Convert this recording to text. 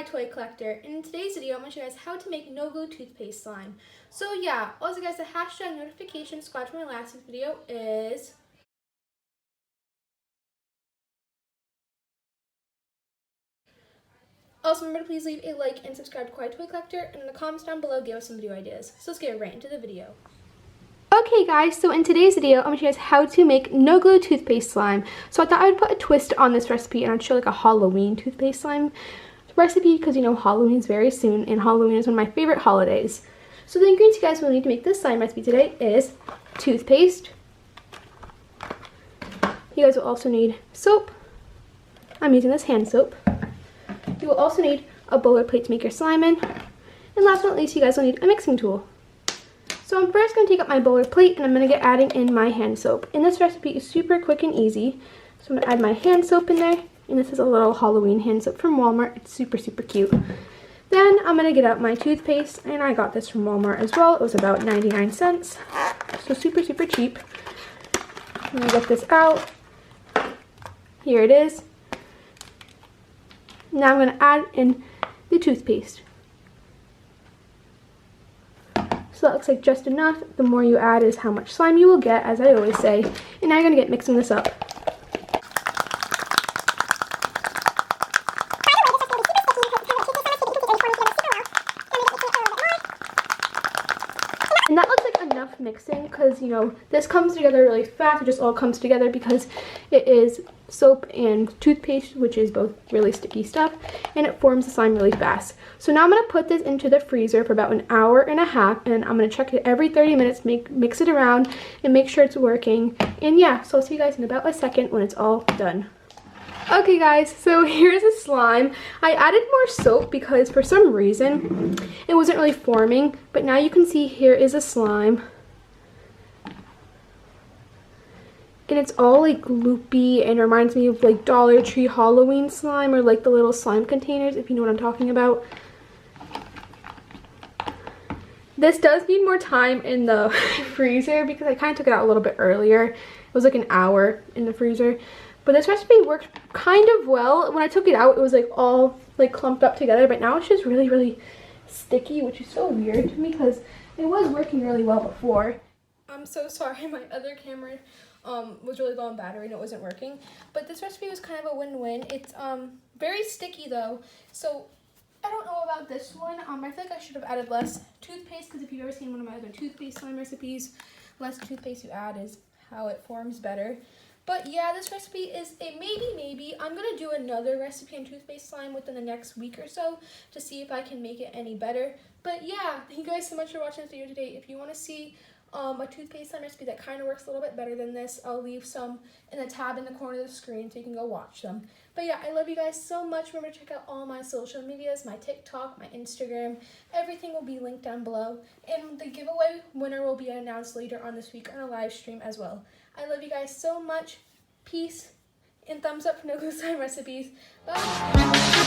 Kawaii Toy Collector. In today's video, I'm going to show you guys how to make no glue toothpaste slime. So yeah, also guys, the hashtag notification squad from my last video is also remember to please leave a like and subscribe to Kawaii Toy Collector, and in the comments down below give us some video ideas. So let's get right into the video. Okay guys, so in today's video, I'm going to show you guys how to make no glue toothpaste slime. So I thought I would put a twist on this recipe and I'd show like a Halloween toothpaste slime recipe because you know Halloween is very soon and Halloween is one of my favorite holidays. So the ingredients you guys will need to make this slime recipe today is toothpaste. You guys will also need soap. I'm using this hand soap. You will also need a bowl or plate to make your slime in. And last but not least, you guys will need a mixing tool. So I'm first going to take up my bowl or plate and I'm going to get adding in my hand soap. And this recipe is super quick and easy. So I'm going to add my hand soap in there. And this is a little Halloween hand soap from Walmart. It's super, super cute. Then I'm going to get out my toothpaste. And I got this from Walmart as well. It was about 99 cents. So super, super cheap. I'm going to get this out. Here it is. Now I'm going to add in the toothpaste. So that looks like just enough. The more you add is how much slime you will get, as I always say. And now you're going to get mixing this up. And that looks like enough mixing because, you know, this comes together really fast. It just all comes together because it is soap and toothpaste, which is both really sticky stuff, and it forms the slime really fast. So now I'm going to put this into the freezer for about an hour and a half, and I'm going to check it every 30 minutes, mix it around, and make sure it's working. And yeah, so I'll see you guys in about a second when it's all done. Okay guys, so here's the slime. I added more soap because for some reason it wasn't really forming, but now you can see here is a slime. And it's all like loopy and reminds me of like Dollar Tree Halloween slime or like the little slime containers, if you know what I'm talking about. This does need more time in the freezer because I kind of took it out a little bit earlier. It was like an hour in the freezer. But this recipe worked kind of well. When I took it out, it was like all like clumped up together, but now it's just really, really sticky, which is so weird to me because it was working really well before. I'm so sorry, my other camera was really low on battery and it wasn't working. But this recipe was kind of a win-win. It's very sticky though, so I don't know about this one. I feel like I should have added less toothpaste because if you've ever seen one of my other toothpaste slime recipes, less toothpaste you add is how it forms better. But yeah, this recipe is a maybe. I'm going to do another recipe on toothpaste slime within the next week or so to see if I can make it any better. But yeah, thank you guys so much for watching this video today. If you want to see a toothpaste slime recipe that kind of works a little bit better than this, I'll leave some in the tab in the corner of the screen so you can go watch them. But yeah, I love you guys so much. Remember to check out all my social medias, my TikTok, my Instagram. Everything will be linked down below. And the giveaway winner will be announced later on this week on a live stream as well. I love you guys so much. Peace and thumbs up for no glue slime recipes. Bye.